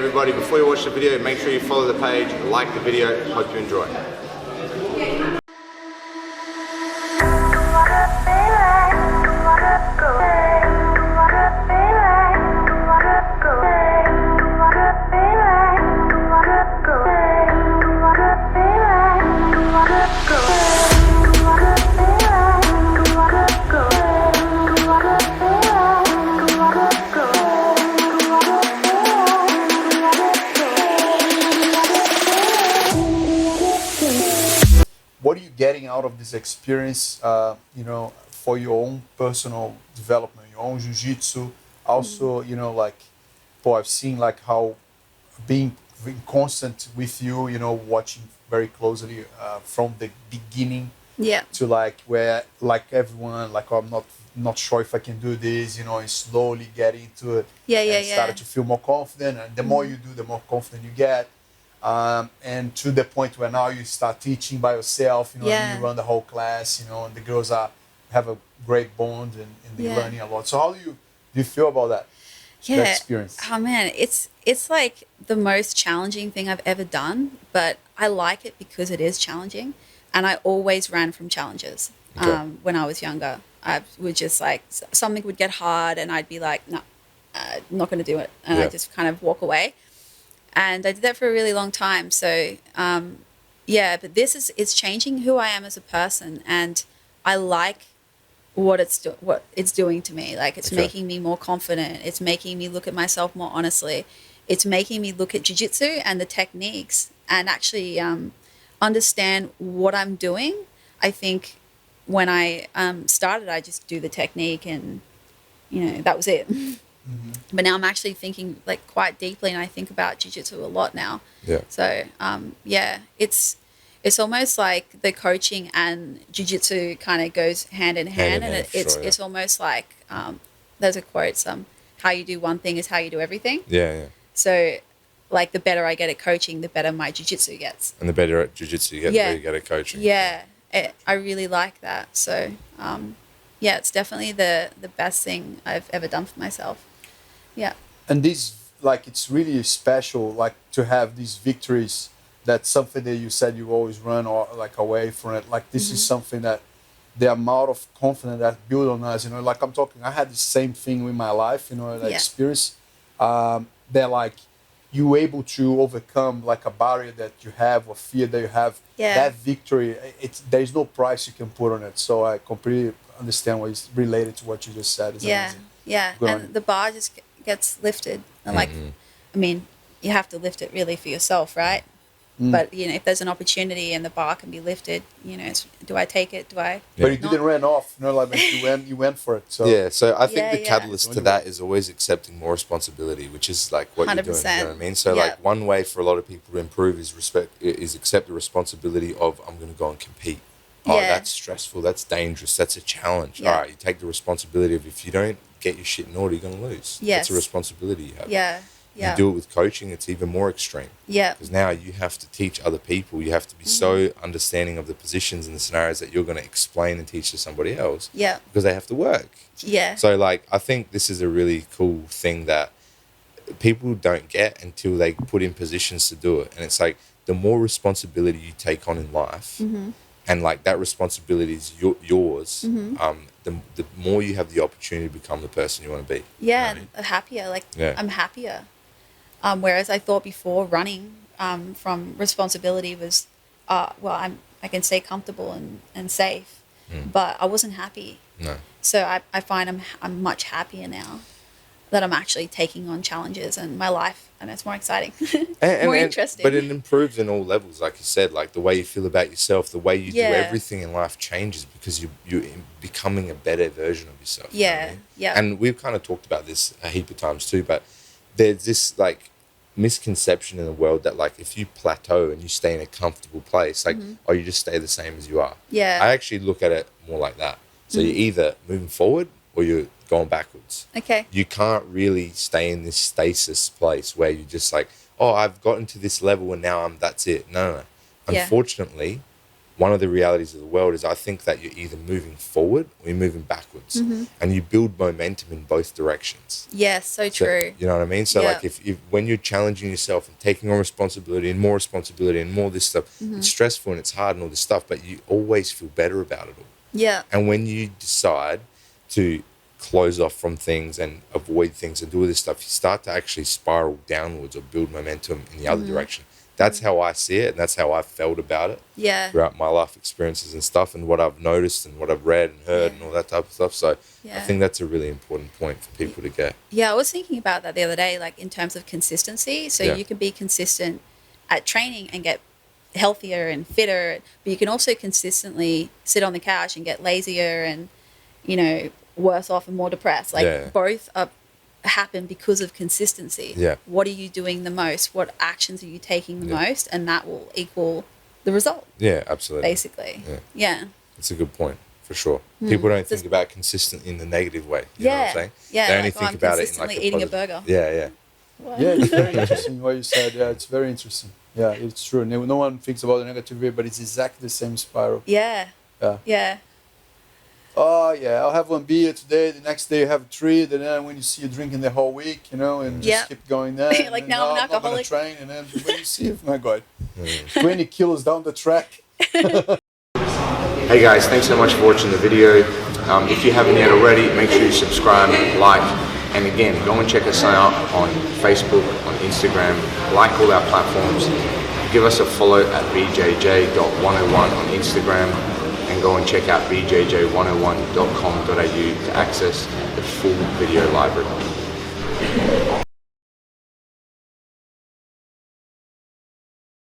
everybody, before you watch the video, make sure you follow the page, like the video. Hope you enjoy. What are you getting out of this experience, for your own personal development, your own jiu-jitsu? Also, I've seen like how being constant with you, watching very closely from the beginning Yeah. to like where like everyone, like, oh, I'm not sure if I can do this, and slowly get into it. And started to feel more confident, and the more you do, the more confident you get. And to the point where now you start teaching by yourself, and you run the whole class, and the girls have a great bond and they're learning a lot. So how do you feel about that? That experience? Oh man, it's like the most challenging thing I've ever done, but I like it because it is challenging, and I always ran from challenges. When I was younger, I would just like something would get hard, and I'd be like, no, I'm not going to do it, and I just kind of walk away. And I did that for a really long time. So, but it's changing who I am as a person, and I like what it's doing to me. Like, it's making me more confident. It's making me look at myself more honestly. It's making me look at jiu-jitsu and the techniques and actually understand what I'm doing. I think when I started, I just do the technique and, that was it. Mm-hmm. But now I'm actually thinking like quite deeply, and I think about jiu-jitsu a lot now. Yeah. So, it's almost like the coaching and jiu-jitsu kind of goes hand in hand. And it's almost like, there's a quote, how you do one thing is how you do everything. Yeah. So like the better I get at coaching, the better my jiu-jitsu gets. And the better at jiu-jitsu you get, the better you get at coaching. Yeah. I really like that. So, it's definitely the best thing I've ever done for myself. Yeah. And this, like, it's really special, like, to have these victories. That's something that you said you always run or like away from it. Like, this is something that the amount of confidence that built on us, like I'm talking, I had the same thing with my life, that experience, that like you able to overcome like a barrier that you have or fear that you have. That victory, there's no price you can put on it. So I completely understand what is related to what you just said. It's amazing. Yeah. And the bar just gets lifted. And like, I mean, you have to lift it really for yourself, right? But, if there's an opportunity and the bar can be lifted, do I take it? Do I? But you didn't run off, like you went for it. So. Yeah, so I think the catalyst to that is always accepting more responsibility, which is like what 100%. you're doing, you know what I mean? So like one way for a lot of people to improve is accept the responsibility of, I'm going to go and compete. Oh, that's stressful, that's dangerous, that's a challenge. All right, you take the responsibility of, if you don't get your shit in order, you're going to lose. Yes. That's a responsibility you have. Yeah. You do it with coaching, it's even more extreme. Yeah. Because now you have to teach other people. You have to be so understanding of the positions and the scenarios that you're going to explain and teach to somebody else. Yeah. Because they have to work. Yeah. So, like, I think this is a really cool thing that people don't get until they put in positions to do it. And it's like, the more responsibility you take on in life, and like that responsibility is yours, the more you have the opportunity to become the person you want to be. Yeah, happier. Like, I'm happier. Whereas I thought before running from responsibility was, I can stay comfortable and safe, but I wasn't happy. No. So I find I'm much happier now that I'm actually taking on challenges in my life, and it's more exciting, more interesting. But it improves in all levels, like you said, like the way you feel about yourself, the way you do everything in life changes because you're becoming a better version of yourself. Yeah, you know what I mean? yeah. And we've kind of talked about this a heap of times too, but there's this like misconception in the world that like if you plateau and you stay in a comfortable place, like, oh, you just stay the same as you are. Yeah. I actually look at it more like that. So you're either moving forward or you're going backwards. Okay. You can't really stay in this stasis place where you're just like, oh, I've gotten to this level and now that's it. No. Yeah. Unfortunately, one of the realities of the world is I think that you're either moving forward or you're moving backwards, and you build momentum in both directions. Yes, so So, true. you know what I mean? So Yeah. like if when you're challenging yourself and taking on responsibility and more this stuff, it's stressful and it's hard and all this stuff, but you always feel better about it all. Yeah. And when you decide to close off from things and avoid things and do all this stuff, you start to actually spiral downwards or build momentum in the other direction. That's how I see it, and that's how I've felt about it Yeah. throughout my life experiences and stuff, and what I've noticed and what I've read and heard and all that type of stuff. So I Yeah. think that's a really important point for people to get. Yeah, I was thinking about that the other day, like in terms of consistency. So Yeah. you can be consistent at training and get healthier and fitter, but you can also consistently sit on the couch and get lazier and, you know, worse off and more depressed. Like Yeah. both are happen because of consistency. Yeah. What are you doing the most? What actions are you taking the Yeah. most? And that will equal the result, Yeah, absolutely. basically. Yeah. Yeah. It's a good point, for sure. People don't think Just- about consistent in the negative way. You know what I'm Yeah. saying? Yeah, They only like, think I'm about it in like consistently a eating a positive- burger. Yeah, yeah. Yeah, it's very interesting what you said. Yeah, it's very interesting. Yeah, it's true. No one thinks about the negative way, but it's exactly the same spiral. Yeah. Yeah. Yeah. Oh yeah, I'll have one beer today. The next day you have three. Then when you see you drinking the whole week, you know, and just Yeah. keep going there. You're like, and then, now I'm an I'm not gonna alcoholic. train, and then when you see, oh my God, 20 kilos down the track. Hey guys, thanks so much for watching the video. If you haven't yet already, make sure you subscribe, like, and again, go and check us out on Facebook, on Instagram, like all our platforms. Give us a follow at bjj.101 on Instagram, and go and check out bjj101.com.au to access the full video library.